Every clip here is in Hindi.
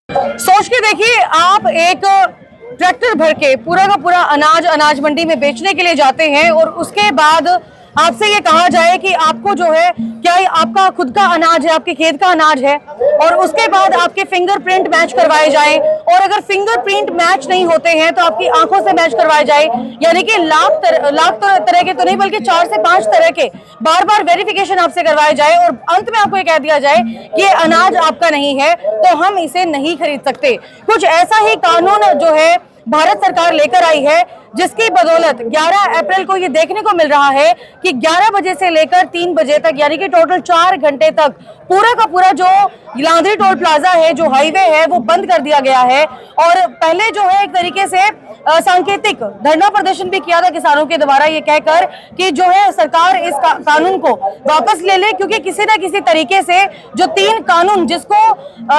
सोच के देखिए, आप एक ट्रैक्टर भर के पूरा का पूरा अनाज मंडी में बेचने के लिए जाते हैं और उसके बाद आपसे ये कहा जाए कि आपको जो है क्या आपका खुद का अनाज है, आपके खेत का अनाज है, और उसके बाद आपके फिंगरप्रिंट मैच करवाए जाएं, और अगर फिंगरप्रिंट मैच नहीं होते हैं तो आपकी आंखों से मैच करवाए जाए, यानी कि लाख तरह के तो नहीं बल्कि 4 से 5 तरह के बार बार वेरिफिकेशन आपसे करवाए जाए, और अंत में आपको ये कह दिया जाए कि ये अनाज आपका नहीं है तो हम इसे नहीं खरीद सकते। कुछ ऐसा ही कानून जो है भारत सरकार लेकर आई है, जिसकी बदौलत 11 अप्रैल को ये देखने को मिल रहा है कि 11 बजे से लेकर 3 बजे तक, यानी कि टोटल 4 घंटे तक पूरा का पूरा जो लांधरी टोल प्लाजा है, जो हाईवे है, वो बंद कर दिया गया है। और पहले जो है एक तरीके से सांकेतिक धरना प्रदर्शन भी किया था किसानों के द्वारा, ये कहकर कि जो है सरकार इस कानून को वापस ले ले, क्योंकि किसी न किसी तरीके से जो 3 कानून, जिसको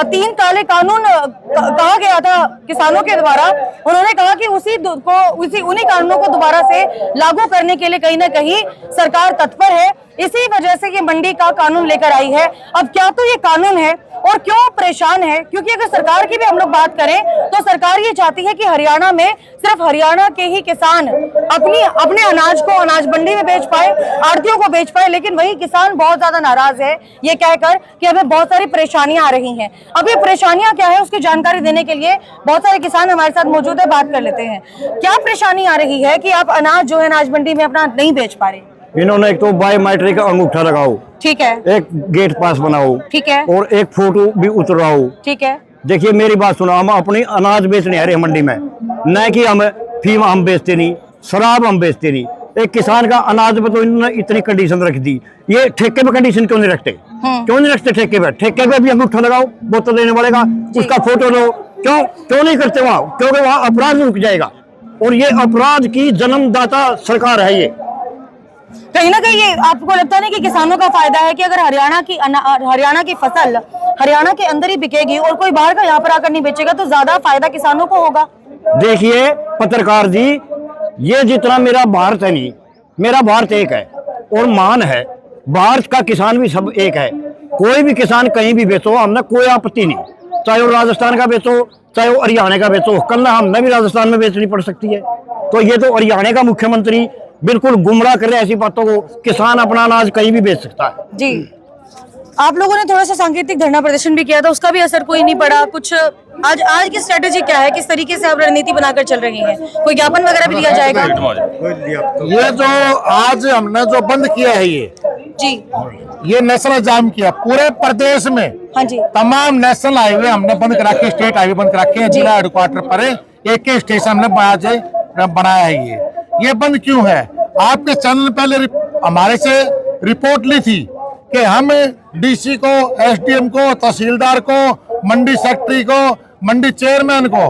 3 काले कानून कहा गया था किसानों के द्वारा, उन्होंने कहा कि उन्हीं कानूनों को दोबारा से लागू करने के लिए कहीं ना कहीं सरकार तत्पर है। इसी वजह से ये मंडी का कानून लेकर आई है। अब क्या तो ये कानून है और क्यों परेशान है, क्योंकि अगर सरकार की भी हम लोग बात करें तो सरकार ये चाहती है कि हरियाणा में सिर्फ हरियाणा के ही किसान अपने अनाज को अनाज मंडी में बेच पाए, आढ़तियों को बेच पाए, लेकिन वही किसान बहुत ज्यादा नाराज है ये कहकर कि हमें बहुत सारी परेशानियां आ रही हैं। अब ये परेशानियां क्या है उसकी जानकारी देने के लिए बहुत सारे किसान हमारे साथ मौजूद है, बात कर लेते हैं। क्या परेशानी आ रही है कि आप अनाज जो है अनाज मंडी में अपना नहीं बेच पा रहे? इन्होंने एक तो बायोमेट्रिक अंगूठा लगाओ, ठीक है, एक गेट पास बनाओ, ठीक है, और एक फोटो भी उतरवाओ, ठीक है। देखिए मेरी बात सुनो, हम अपनी अनाज बेचने आ रहे हैं मंडी में, न कि हम फीम हम बेचते नहीं, शराब हम बेचते नहीं। एक किसान का अनाज में तो इन्होंने इतनी कंडीशन रख दी, ये ठेके पे कंडीशन क्यों नहीं रखते? क्यों नहीं रखते ठेके पे? ठेके पे भी अंगूठा लगाओ, बोतल देने वाले का उसका फोटो लो, क्यों नहीं करते वहाँ? क्योंकि वहाँ अपराध रुक जाएगा, और ये अपराध की जन्मदाता सरकार है। ये कहीं ना कहीं ये आपको लगता नहीं कि किसानों का फायदा है कि अगर हरियाणा की फसल हरियाणा के अंदर ही बिकेगी और कोई बाहर का यहाँ पर आकर नहीं बेचेगा तो ज्यादा फायदा किसानों को होगा? देखिए पत्रकार जी, ये जितना मेरा भारत है नहीं, मेरा भारत एक है और महान है, भारत का किसान भी सब एक है। कोई भी किसान कहीं भी बेचो, हमने कोई आपत्ति नहीं, चाहे वो राजस्थान का बेचो, चाहे वो हरियाणा का बेचो, कल ना हमने भी राजस्थान में बेचनी पड़ सकती है। तो ये तो हरियाणा का मुख्यमंत्री बिल्कुल गुमराह कर रहे हैं ऐसी बातों को। किसान अपना अनाज कहीं भी बेच सकता है जी। आप लोगों ने थोड़ा सा सांकेतिक धरना प्रदर्शन भी किया था, उसका भी असर कोई नहीं पड़ा कुछ? आज की स्ट्रेटेजी क्या है, किस तरीके से आप रणनीति बनाकर चल रही हैं? कोई ज्ञापन वगैरह भी दिया जाएगा? ये जो आज हमने जो बंद किया है ये जी, ये नेशनल जाम किया पूरे प्रदेश में। हाँ जी, तमाम नेशनल हाईवे हमने बंद करा के, स्टेट हाईवे बंद करा के, जिला हेडक्वार्टर पर एक स्टेशन हमने बनाया है। ये बंद क्यों है? आपके चैनल पहले हमारे से रिपोर्ट ली थी कि हम डीसी को, एसडीएम को, तहसीलदार को, मंडी सेक्रेटरी को, मंडी चेयरमैन को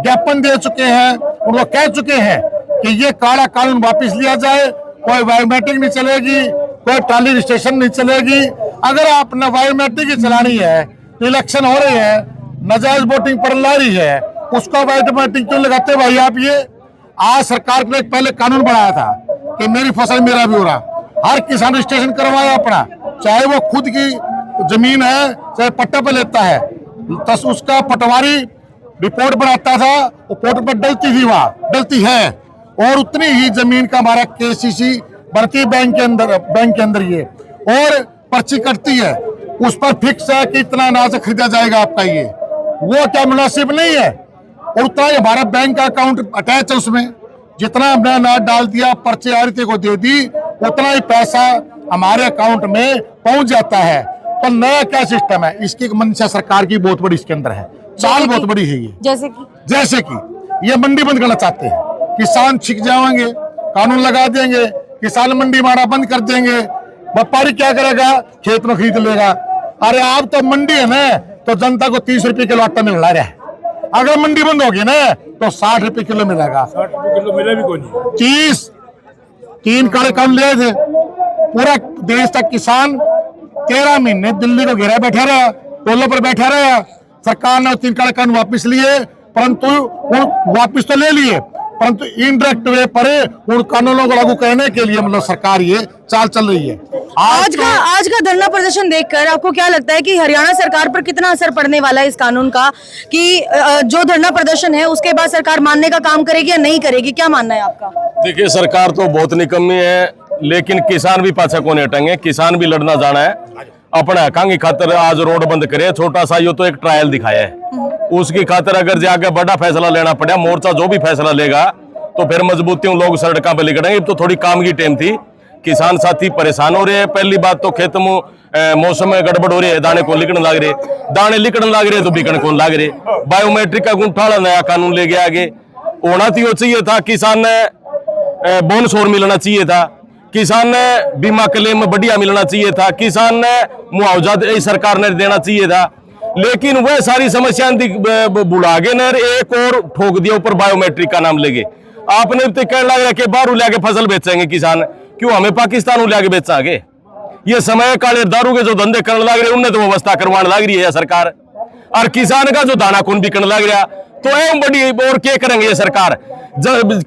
ज्ञापन दे चुके हैं। उनको कह चुके हैं कि ये काला कानून वापस लिया जाए, कोई बायोमेट्रिक नहीं चलेगी, कोई ट्राली रजिस्ट्रेशन नहीं चलेगी। अगर आपने बायोमेट्रिक ही चलानी है तो इलेक्शन हो रही है, नाजायज वोटिंग पर ला रही है, उसको बायोमेट्रिक क्यों लगाते भाई आप? ये आज सरकार ने एक पहले कानून बनाया था कि मेरी फसल मेरा भी हो रहा, हर किसान रजिस्ट्रेशन करवाया अपना, चाहे वो खुद की जमीन है चाहे पट्टा पे लेता है, तो उसका पटवारी रिपोर्ट बनाता था, वो पोर्टल पर डलती थी, वहाँ डलती है, और उतनी ही जमीन का हमारा केसीसी बढ़ती बैंक के अंदर ये, और पर्ची कटती है, उस पर फिक्स है कि इतना अनाज खरीदा जाएगा आपका। ये वो क्या मुनासिब नहीं है? और उतना ही हमारा बैंक का अकाउंट अटैच है, उसमें जितना हमने अनाज डाल दिया, पर्चे आढ़ती को दे दी, उतना ही पैसा हमारे अकाउंट में पहुंच जाता है। तो नया क्या सिस्टम है? इसकी मंशा सरकार की बहुत बड़ी इसके अंदर है, चाल बहुत बड़ी है ये। जैसे कि ये मंडी बंद करना चाहते हैं, किसान छिक जाएंगे, कानून लगा देंगे, किसान मंडी मारा बंद कर देंगे, व्यापारी क्या करेगा? खेत में खरीद लेगा। अरे आप तो मंडी है ना, तो जनता को 30 रुपए किलो आटा मिल रहा है, अगर मंडी बंद होगी ना तो 60 रुपए किलो मिलेगा। 60 रुपए किलो मिला भी कोई नहीं। 3 काले कानून ले थे, पूरा देश का किसान 13 महीने दिल्ली को घेरा बैठा रहा, टोलों पर बैठा रहा। सरकार ने 3 काले कानून वापस लिए, परंतु वो वापस तो ले लिए, परंतु इनडायरेक्ट वे पर उन कानूनों को लागू करने के लिए मतलब सरकार ये चाल चल रही है। आज का धरना प्रदर्शन देखकर आपको क्या लगता है कि हरियाणा सरकार पर कितना असर पड़ने वाला है इस कानून का, कि जो धरना प्रदर्शन है उसके बाद सरकार मानने का काम करेगी या नहीं करेगी, क्या मानना है आपका? देखिए, सरकार तो बहुत निकम्मी है, लेकिन किसान भी पाछा कौन हटेंगे, किसान भी लड़ना जाना है अपने हकों की खातर। आज रोड बंद करे, छोटा सा यो तो एक ट्रायल दिखाया है, उसकी खातर अगर जाके बड़ा फैसला लेना पड़ा, मोर्चा जो भी फैसला लेगा तो फिर मजबूतियों लोग सड़कों पे निकलेंगे। तो थोड़ी काम की टाइम थी, किसान साथी परेशान हो रहे हैं। पहली बात तो खेत में मौसम में गड़बड़ हो रही है, दाने को लिकड़न लग रहे, दाने लिकड़न लग रहे तो बिकन कौन लग रहे। बायोमेट्रिक का गुंठाला नया कानून ले गया आगे, होना तो चाहिए था। किसान ने बोनस और मिलना चाहिए था, किसान ने बीमा क्लेम बढ़िया मिलना चाहिए था, किसान ने मुआवजा सरकार ने देना चाहिए था। लेकिन वह सारी समस्याएं बुला के न एक और ठोक दिया ऊपर बायोमेट्रिक का नाम लेके। आपने तो कहने लग रहा कि बाहर लाके फसल बेचेंगे किसान, क्यों हमें पाकिस्तान लाके बेचांगे? ये समय काले दारू के जो धंधे करने लग रहे उन्हें तो व्यवस्था करवाने लग रही है सरकार, और किसान का जो दाना कौन बिकने लग रहा तो एवं बड़ी और क्या करेंगे ये सरकार?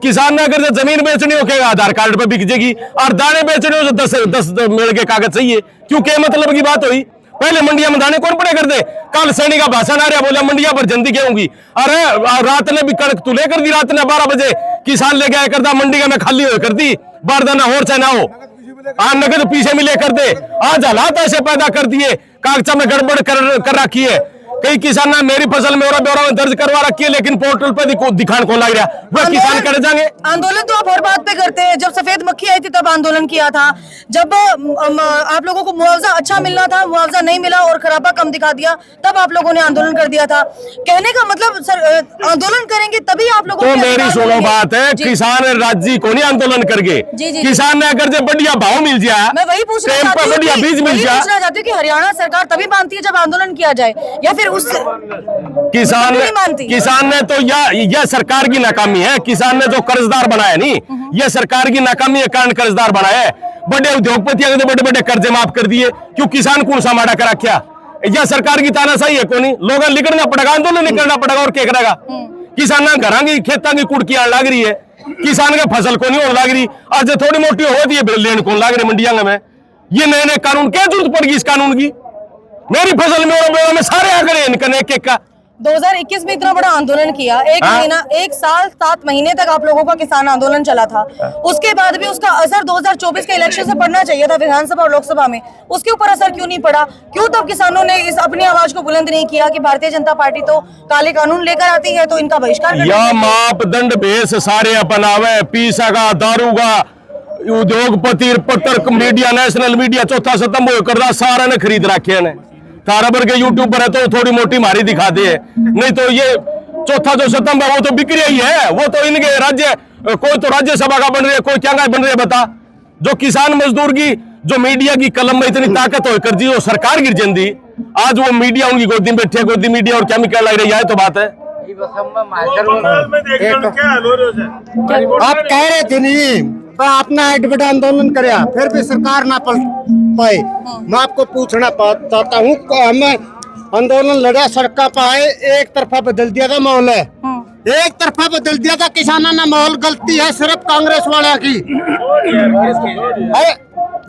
किसान ने अगर जमीन बेचनी हो क्या आधार कार्ड पे बिक जाएगी, और दाने बेचने हो तो 10 मेल के कागज चाहिए, क्यों क्या मतलब की बात हुई? पहले मंडिया में दाने कौन पड़े कर दे? कल सैनिक का भाषण आ रहा, बोला मंडिया पर जल्दी क्या होंगी। अरे रात ने भी कड़क तू लेकर दी, रात ने 12 बजे किसान लेके आया करता, मंडी में खाली हो कर दी, बारदाना हो चाहे ना हो, नगद पीछे में लेकर दे। आज हालात ऐसे पैदा कर दिए, कागजा में गड़बड़ कर रखी है। कई किसान ने मेरी फसल में ब्यौरा में दर्ज करवा रखी है, लेकिन पोर्टल पे दिखाने को लग रहा, वह किसान कर जाएंगे। आंदोलन तो आप हर बात पे करते हैं, जब सफेद मक्खी आई थी तब आंदोलन किया था, जब आप लोगों को मुआवजा अच्छा मिलना था, मुआवजा नहीं मिला और खराबा कम दिखा दिया, तब आप लोगों ने आंदोलन कर दिया था। कहने का मतलब सर, आंदोलन करेंगे तभी आप लोगों तो मेरी सुनो बात है, किसान राज्य को नहीं आंदोलन करके, किसान ने अगर जब बढ़िया भाव मिल जाए, मैं वही पूछना चाहती हूँ कि हरियाणा सरकार तभी मानती है जब आंदोलन किया जाए, या फिर उस किसान ने तो यह सरकार की नाकामी है। किसान ने जो कर्जदार बनाया नहीं, यह सरकार की नाकामी के कारण कर्जदार बनाया है। बड़े उद्योगपतियों के बड़े बड़े कर्जे माफ कर दिए, क्यों किसान कौन सा माड़ा करा क्या? यह सरकार की तानाशाही है कोनी, लोग लिखना पड़ेगा, आंदोलन नहीं करना पड़ेगा, और क्या करेगा? किसान घर की खेतों की कुड़की आने लग रही है, किसान के फसल को नहीं होने लग रही, आज थोड़ी मोटी होती है लेन कौन लग रही मंडिया में। ये नए नए कानून, क्या जरूरत पड़ेगी इस कानून की? मेरी फसल में सारे आकर एक एक का 2021 में इतना बड़ा आंदोलन किया, एक महीना, 1 साल 7 महीने तक आप लोगों का किसान आंदोलन चला था। उसके बाद भी उसका असर 2024 के इलेक्शन से पड़ना चाहिए था, विधानसभा और लोकसभा में, उसके ऊपर असर क्यों नहीं पड़ा? क्यों तब किसानों ने इस अपनी आवाज को बुलंद नहीं किया कि भारतीय जनता पार्टी तो काले कानून लेकर आती है तो इनका बहिष्कार? या मापदंड बेस सारे अपनावे, पीसा का, दारू का, उद्योगपति, पत्र मीडिया, नेशनल मीडिया चौथा सितंबर कर रहा, सारा ने खरीद रखे ने। तारा भर के यूट्यूब पर है तो थोड़ी मोटी मारी दिखाते हैं, नहीं तो ये चौथा जो सितंबर वो तो बिक्री ही है, वो तो इनके राज्य, कोई तो राज्यसभा का बन रही है, कोई क्या बन रही है बता। जो किसान मजदूर की, जो मीडिया की कलम में इतनी ताकत हो कर दी, वो सरकार गिर जंदी, आज वो मीडिया उनकी गोदी में बैठे, गोदी मीडिया और केमिकल लग रही है, तो बात है। आप कह रहे थे नहीं तो अपना एडवर्ट आंदोलन कराया, फिर भी सरकार ना पाए। मैं आपको पूछना चाहता हूँ, हमें आंदोलन लड़ा, सड़क पर आए, एक तरफा बदल दिया था माहौल है, एक तरफा बदल दिया था किसानों ने माहौल। गलती है सिर्फ कांग्रेस वाला की।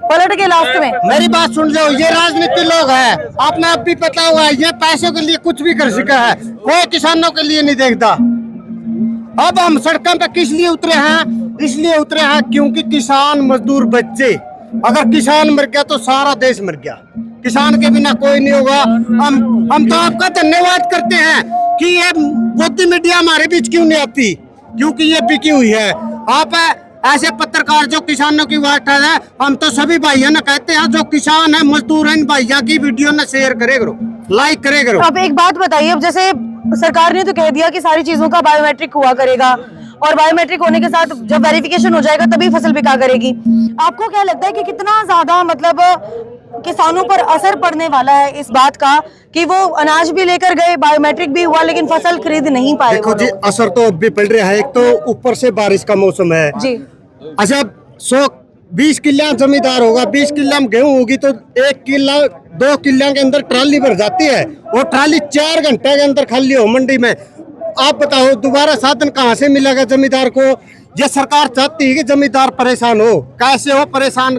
पलट के लास्ट में मेरी बात सुन लो, ये राजनीति लोग हैं, आपने अब भी पता हुआ है, ये पैसों के लिए कुछ भी कर सका है, कोई किसानों के लिए नहीं देखता। अब हम सड़कों पे किस लिए उतरे हैं? इसलिए उतरे हैं क्योंकि किसान, मजदूर, बच्चे, अगर किसान मर गया तो सारा देश मर गया, किसान के बिना कोई नहीं होगा। हम तो आपका धन्यवाद करते हैं कि ये गोदी मीडिया हमारे बीच क्यों नहीं आती, क्योंकि ये बिकी हुई है। आप ऐसे पत्रकार जो किसानों की बात है, हम तो सभी भाइयों ने कहते हैं, जो किसान है, मजदूर है, इन भाइयों की वीडियो ने शेयर करे करो, लाइक करे करो। अब एक बात बताइए, अब जैसे सरकार ने तो कह दिया कि सारी चीजों का बायोमेट्रिक हुआ करेगा, और बायोमेट्रिक होने के साथ जब वेरिफिकेशन हो जाएगा तभी फसल बिका करेगी। आपको क्या लगता है कि कितना ज्यादा मतलब किसानों पर असर पड़ने वाला है इस बात का कि वो अनाज भी लेकर गए, बायोमेट्रिक भी हुआ, लेकिन फसल खरीद नहीं पाए? देखो जी, असर तो अब भी पड़ रहा है। एक तो ऊपर से बारिश का मौसम है जी। अच्छा, 120 किला जमींदार होगा, 20 किला में गेहूं होगी तो 1 किला 2 किला के अंदर ट्राली भर जाती है, और ट्राली 4 घंटे के अंदर खाली हो मंडी में। आप बताओ दोबारा साधन कहाँ से मिलेगा जमींदार को? ये सरकार चाहती है कि जमींदार परेशान हो, कैसे हो परेशान?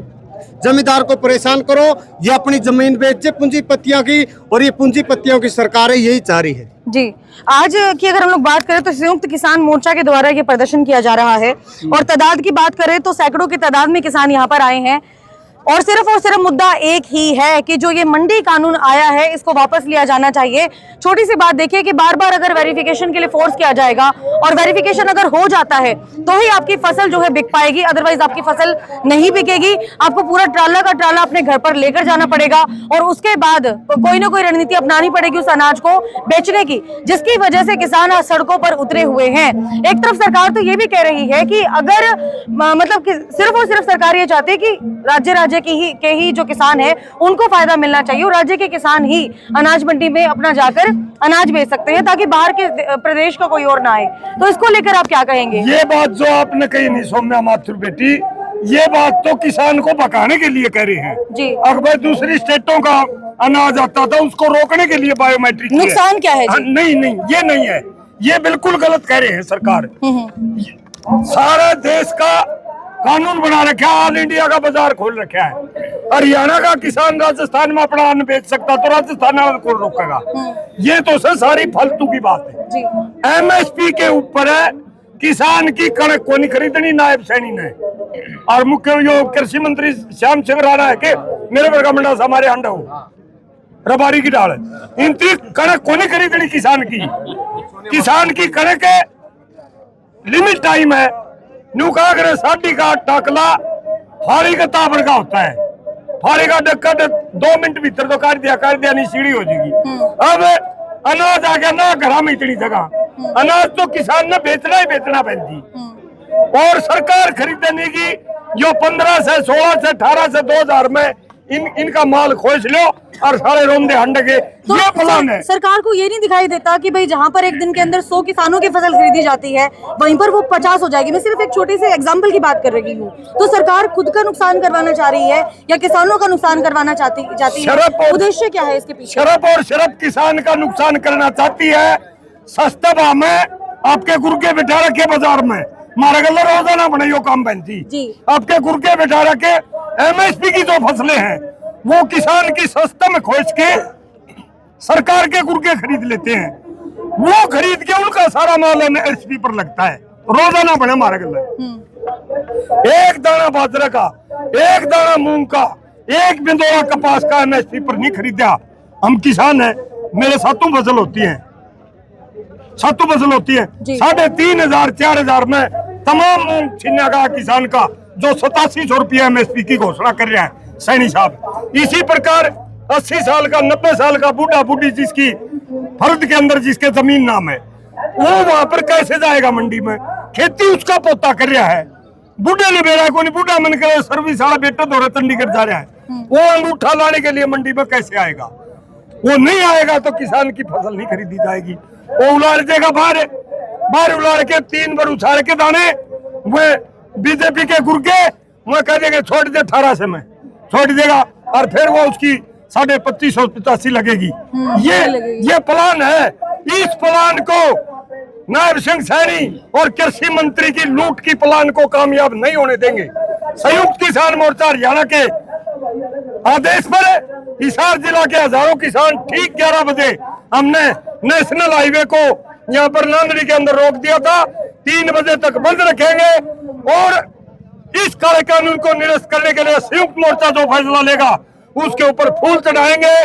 जमींदार को परेशान करो, ये अपनी जमीन बेचे पूंजीपतियों की, और ये पूंजीपतियों की सरकार है, यही चाह रही है। जी, आज की अगर हम लोग बात करें तो संयुक्त किसान मोर्चा के द्वारा ये प्रदर्शन किया जा रहा है, और तादाद की बात करें तो सैकड़ों की तादाद में किसान यहाँ पर आए हैं, और सिर्फ मुद्दा एक ही है कि जो ये मंडी कानून आया है इसको वापस लिया जाना चाहिए। छोटी सी बात देखिए कि बार बार अगर वेरिफिकेशन के लिए फोर्स किया जाएगा और वेरिफिकेशन अगर हो जाता है तो ही आपकी फसल जो है बिक पाएगी, अदरवाइज आपकी फसल नहीं बिकेगी। आपको पूरा ट्राला का ट्राला अपने घर पर लेकर जाना पड़ेगा और उसके बाद कोई ना कोई रणनीति अपनानी पड़ेगी उस अनाज को बेचने की, जिसकी वजह से किसान आज सड़कों पर उतरे हुए हैं। एक तरफ सरकार तो ये भी कह रही है कि अगर मतलब सिर्फ और सिर्फ सरकार ये चाहती है कि राज्य के ही जो किसान है उनको फायदा मिलना चाहिए, और राज्य के किसान ही अनाज मंडी में अपना जाकर अनाज बेच सकते हैं ताकि बाहर के प्रदेश का कोई और ना आए। तो इसको लेकर आप क्या कहेंगे? ये बात जो आपने कही नहीं सौम्या माथुर बेटी, ये बात तो किसान को भगाने के लिए कह रहे हैं जी। अगर दूसरी स्टेटों का अनाज आता था उसको रोकने के लिए बायोमेट्रिक नुकसान क्या है जी? नहीं ये नहीं है, ये बिल्कुल गलत कह रहे हैं सरकार। सारा देश का कानून बना रखा है, ऑल इंडिया का बाजार खोल रखा है। हरियाणा का किसान राजस्थान में अपना अन्न बेच सकता तो राजस्थान में कौन रोकेगा? ये तो सर सारी फालतू की बात है जी। MSP के ऊपर है, किसान की कणक को नहीं खरीदनी नायब सैनी ने, और मुख्य जो कृषि मंत्री श्याम सिंह राणा है कि मेरे वर्गा मंडा से हमारे अंडा हो रबारी की डाल, इनकी कणक को नहीं खरीदनी किसान की कणक है, लिमिट टाइम है। नुकागर साड़ी का टाकला फाड़ी का ताबड़ का होता है, फाड़ी का डक्का 2 मिनट भीतर तो कर दिया नहीं सीढ़ी हो जाएगी। अब अनाज आ गया ना घर में इतनी जगह, अनाज तो किसान ने बेचना ही बेचना पैंती, और सरकार खरीदने की जो 15 से 16 से 18 से 2000 में इनका माल खोज लो और सारे रोंदे हंड के, तो ये प्लान है। सरकार को ये नहीं दिखाई देता कि भाई जहाँ पर एक दिन के अंदर 100 किसानों की फसल खरीदी जाती है वहीं पर वो 50 हो जाएगी। मैं सिर्फ एक छोटे से एग्जांपल की बात कर रही हूँ। तो सरकार खुद का नुकसान करवाना चाह रही है या किसानों का नुकसान करवाना चाहती है? उद्देश्य क्या है इसके पीछे? सिर्फ किसान का नुकसान करना चाहती है। सस्ते भाव में आपके गुर्गे बिठा रखे बाजार में, मारा गल रोजाना बने यो काम बनती, आपके गुर्गे बिठा रखे MSP की जो फसलें हैं वो किसान की सस्ते में खोज के सरकार के गुर्गे खरीद लेते हैं, वो खरीद के उनका सारा माल MSP पर लगता है, रोजाना बने मारा गल। एक दाना बाजरा का, एक दाना मूंग का, एक बिंदोरा कपास का MSP पर नहीं खरीदा। हम किसान हैं, मेरे सातों फसल होती है 3,500 4,000 में तमाम मूंग छिन्या का किसान का जो 8700 रुपया MSP की घोषणा कर रहा है सैनी साहब। इसी प्रकार 80 साल का 90 साल का बूढ़ा बूढ़ी जिसकी फर्द के अंदर जिसके जमीन नाम है वो वहां पर कैसे जाएगा मंडी में? खेती उसका पोता कर रहा है, बूढ़े ने बेरा को नहीं, बूढ़ा मन कर सर्विस वाला बेटा दौरा चंडीगढ़ जा रहा है, वो अंगूठा लाने के लिए मंडी में कैसे आएगा? वो नहीं आएगा तो किसान की फसल नहीं खरीदी जाएगी। वो उलाड़ देगा बाहर उलाड़ के 3 बार उछाड़ के दाने वो बीजेपी के गुर्गे वो कह देंगे छोड़ दे 1800 में छोड़ देगा, और फिर वो उसकी 2585 लगेगी। ये प्लान है। इस प्लान को नायब सिंह सैनी और कृषि मंत्री की लूट की प्लान को कामयाब नहीं होने देंगे। संयुक्त किसान मोर्चा हरियाणा के आदेश पर हिसार जिला के हजारों किसान ठीक 11 बजे हमने नेशनल हाईवे को यहाँ पर नांदड़ी के अंदर रोक दिया था, 3 बजे तक बंद रखेंगे, और इस काले कानून को निरस्त करने के लिए संयुक्त मोर्चा जो फैसला लेगा उसके ऊपर फूल चढ़ाएंगे।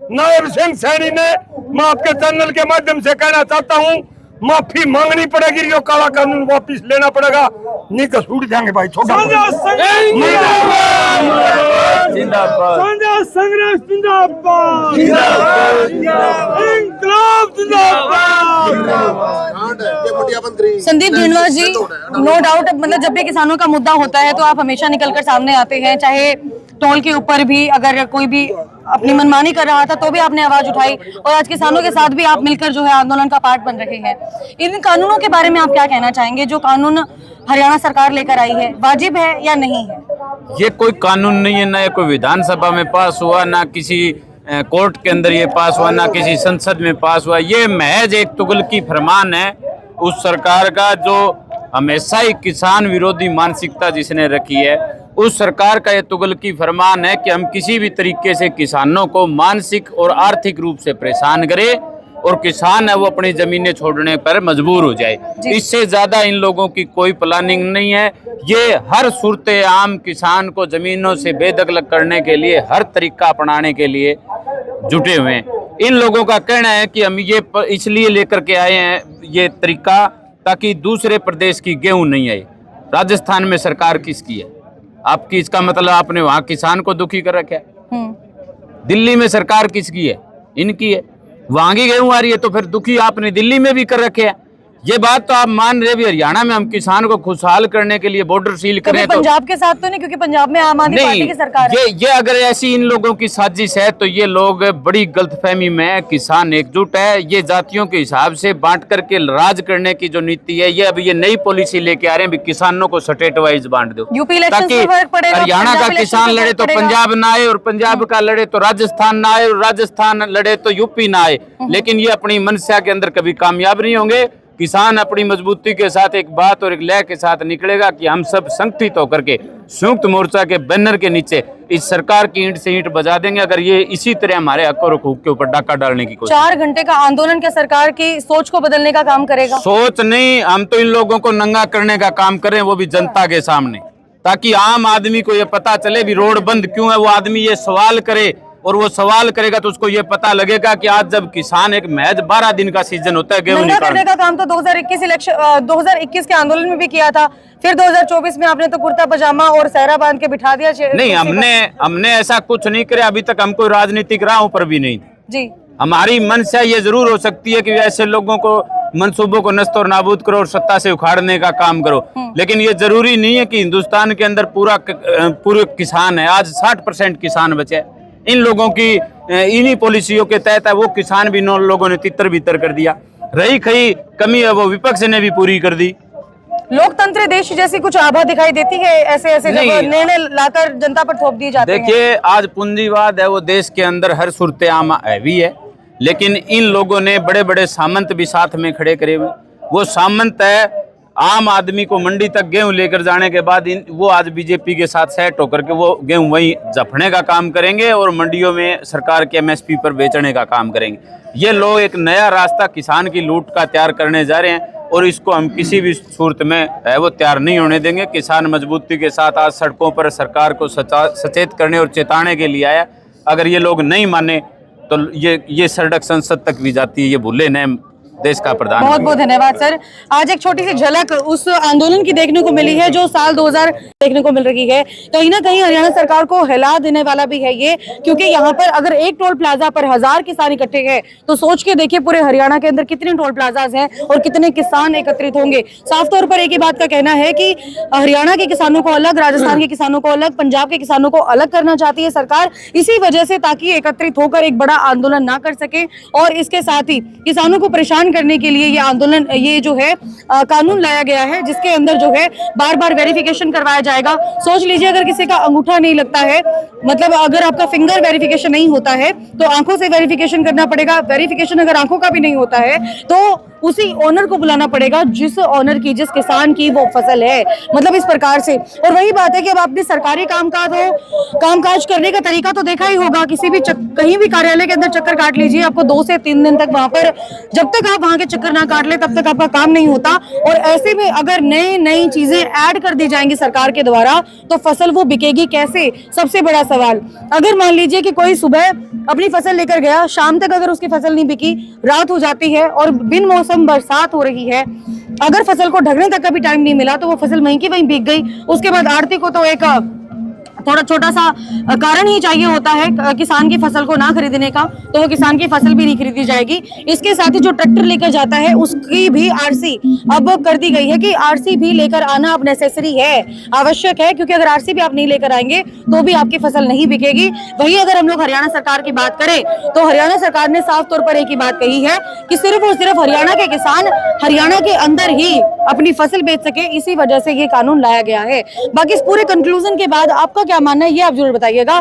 नायब सिंह सैनी ने, मैं आपके चैनल के माध्यम से कहना चाहता हूँ, माफी मांगनी पड़ेगी, यो काला कानून वापिस लेना पड़ेगा, नहीं तो छूट जाएंगे भाई। छोटा संदीप ढिंडवा जी, नो डाउट, मतलब जब भी किसानों का मुद्दा होता है तो आप हमेशा निकलकर सामने आते हैं, चाहे टोल के ऊपर भी अगर कोई भी अपनी मनमानी कर रहा था तो भी आपने आवाज उठाई, और आज किसानों के साथ भी आप मिलकर जो है आंदोलन का पार्ट बन रहे हैं। इन कानूनों के बारे में आप क्या कहना चाहेंगे जो कानून हरियाणा सरकार लेकर आई है, वाजिब है या नहीं है? ये कोई कानून नहीं है, ना कोई विधानसभा में पास हुआ, ना किसी कोर्ट के अंदर ये पास हुआ, ना किसी संसद में पास हुआ। ये महज एक तुगलकी फरमान है उस सरकार का जो हमेशा ही किसान विरोधी मानसिकता जिसने रखी है। उस सरकार का ये तुगलकी फरमान है कि हम किसी भी तरीके से किसानों को मानसिक और आर्थिक रूप से परेशान करें और किसान है वो अपनी जमीनें छोड़ने पर मजबूर हो जाए। इससे ज्यादा इन लोगों की कोई प्लानिंग नहीं है। ये हर सूरत आम किसान को जमीनों से बेदखल करने के लिए हर तरीका अपनाने के लिए जुटे हुए हैं। इन लोगों का कहना है कि हम ये इसलिए लेकर के आए हैं ये तरीका ताकि दूसरे प्रदेश की गेहूं नहीं आए। राजस्थान में सरकार किसकी है आपकी? इसका मतलब आपने वहां किसान को दुखी कर रखा है। दिल्ली में सरकार किसकी है? इनकी है। वहां की गेहूं आ रही है तो फिर दुखी आपने दिल्ली में भी कर रखे हैं। ये बात तो आप मान रहे भी हरियाणा में हम किसान को खुशहाल करने के लिए बॉर्डर सील करें तो पंजाब के साथ तो नहीं, क्योंकि पंजाब में आम आदमी पार्टी की सरकार है। ये अगर ऐसी इन लोगों की साजिश है तो ये लोग बड़ी गलतफहमी में है। किसान एकजुट है। ये जातियों के हिसाब से बांट करके राज करने की जो नीति है ये अभी ये नई पॉलिसी लेके आ रहे हैं, किसानों को स्टेट वाइज बांट दो यूपी इलेक्शन ताकि से फर्क पड़ेगा, हरियाणा का पंजाब किसान इलेक्शन से लड़े तो फर्क पड़ेगा। पंजाब ना आए और पंजाब का लड़े तो राजस्थान ना आए और राजस्थान लड़े तो यूपी ना आए। लेकिन ये अपनी मनसा के अंदर कभी कामयाब नहीं होंगे। किसान अपनी मजबूती के साथ एक बात और एक लय के साथ निकलेगा कि हम सब संगठित होकर के संयुक्त मोर्चा के बैनर के नीचे इस सरकार की ईंट से ईंट बजा देंगे अगर ये इसी तरह हमारे हक और हुकूक के ऊपर डाका डालने की कोशिश। 4 घंटे का आंदोलन क्या सरकार की सोच को बदलने का काम करेगा? सोच नहीं, हम तो इन लोगों को नंगा करने का काम करें, वो भी जनता के सामने, ताकि आम आदमी को ये पता चले भी रोड बंद क्यों है। वो आदमी ये सवाल करे और वो सवाल करेगा तो उसको ये पता लगेगा कि आज जब किसान एक महज 12 दिन का सीजन होता है गेहूं नंगा करने का काम तो 2021 के आंदोलन में भी किया था। फिर 2024 में आपने तो कुर्ता पजामा और सहरा बांध के बिठा दिया। नहीं, हमने ऐसा कुछ नहीं किया अभी तक। हम कोई राजनीतिक राहों पर भी नहीं जी। हमारी मंशा ये जरूर हो सकती है कि ऐसे लोगों को मंसूबों को नष्ट और नाबूद करो और सत्ता से उखाड़ने का काम करो, लेकिन ये जरूरी नहीं है कि हिंदुस्तान के अंदर पूरे किसान है। आज 60% किसान बचे हैं। इन लोगों की इन्हीं पॉलिसियों के तहत है वो किसान भी 9 लोगों ने तितर बितर कर दिया। रही खई कमी है वो विपक्ष ने भी पूरी कर दी। लोकतंत्र देश जैसी कुछ आभा दिखाई देती है ऐसे ऐसे जब निर्णय लाकर जनता पर थोप दिए जाते हैं। देखिए, आज पूंजीवाद है वो देश के अंदर हर सूरत आम हैवी है, लेकिन इन लोगों ने बड़े बड़े सामंत भी साथ में खड़े करे हुए। वो सामंत है आम आदमी को मंडी तक गेहूं लेकर जाने के बाद वो आज बीजेपी के साथ सेट होकर के वो गेहूं वहीं जफने का काम करेंगे और मंडियों में सरकार के एमएसपी पर बेचने का काम करेंगे। ये लोग एक नया रास्ता किसान की लूट का तैयार करने जा रहे हैं और इसको हम किसी भी सूरत में है वो तैयार नहीं होने देंगे। किसान मजबूती के साथ आज सड़कों पर सरकार को सचेत करने और चेताने के लिए आया। अगर ये लोग नहीं माने तो ये सड़क संसद तक भी जाती है। ये भूले न देश का प्रधान। बहुत बहुत धन्यवाद सर। आज एक छोटी सी झलक उस आंदोलन की देखने को मिली है जो साल 2000 देखने को मिल रही है। कहीं ना कहीं हरियाणा सरकार को हिला देने वाला भी है ये, क्योंकि यहाँ पर अगर एक टोल प्लाजा पर 1000 किसान इकट्ठे हैं तो सोच के देखिए पूरे हरियाणा के अंदर कितने टोल प्लाजाज हैं और कितने किसान एकत्रित होंगे। साफ तौर पर एक ही बात का कहना है कि हरियाणा के किसानों को अलग, राजस्थान के किसानों को अलग, पंजाब के किसानों को अलग करना चाहती है सरकार, इसी वजह से ताकि एकत्रित होकर एक बड़ा आंदोलन ना कर सके। और इसके साथ ही किसानों को परेशान करने के लिए ये आंदोलन, ये जो है कानून लाया गया है जिसके अंदर जो है बार बार वेरिफिकेशन करवाया जाएगा। सोच लीजिए अगर किसी का अंगूठा नहीं लगता है, मतलब अगर आपका फिंगर वेरिफिकेशन नहीं होता है तो आंखों से वेरिफिकेशन करना पड़ेगा। वेरिफिकेशन अगर आंखों का भी नहीं होता है तो उसी ओनर को बुलाना पड़ेगा जिस ओनर की, जिस किसान की वो फसल है। मतलब इस प्रकार से। और वही बात है कि अब आपने सरकारी कामकाज करने का तरीका तो देखा ही होगा। किसी भी कहीं भी कार्यालय के अंदर चक्कर काट लीजिए, आपको 2 से 3 दिन तक वहां पर, जब तक आप वहां के चक्कर ना काट ले तब तक आपका काम नहीं होता। और ऐसे में अगर नई चीजें ऐड कर दी जाएंगी सरकार के द्वारा तो फसल वो बिकेगी कैसे? सबसे बड़ा सवाल। अगर मान लीजिए कि कोई सुबह अपनी फसल लेकर गया, शाम तक अगर उसकी फसल नहीं बिकी, रात हो जाती है और बिन मौसम बरसात हो रही है, अगर फसल को ढकने तक का भी टाइम नहीं मिला तो वो फसल वहीं की वहीं बिक गई। उसके बाद आढ़ती को तो एक थोड़ा छोटा सा कारण ही चाहिए होता है किसान की फसल को ना खरीदने का, तो वो किसान की फसल भी नहीं खरीदी जाएगी। इसके साथ ही जो ट्रैक्टर लेकर जाता है उसकी भी आरसी अब कर दी गई है कि आरसी भी लेकर आना अब नेसेसरी है, आवश्यक है, क्योंकि अगर आरसी भी आप नहीं लेकर आएंगे तो भी आपकी फसल नहीं बिकेगी। वही अगर हम लोग हरियाणा सरकार की बात करें तो हरियाणा सरकार ने साफ तौर पर एक ही बात कही है कि सिर्फ और सिर्फ हरियाणा के किसान हरियाणा के अंदर ही अपनी फसल बेच सके, इसी वजह से ये कानून लाया गया है। बाकी इस पूरे कंक्लूजन के बाद आपका क्या मानना है ये आप जरूर बताइएगा।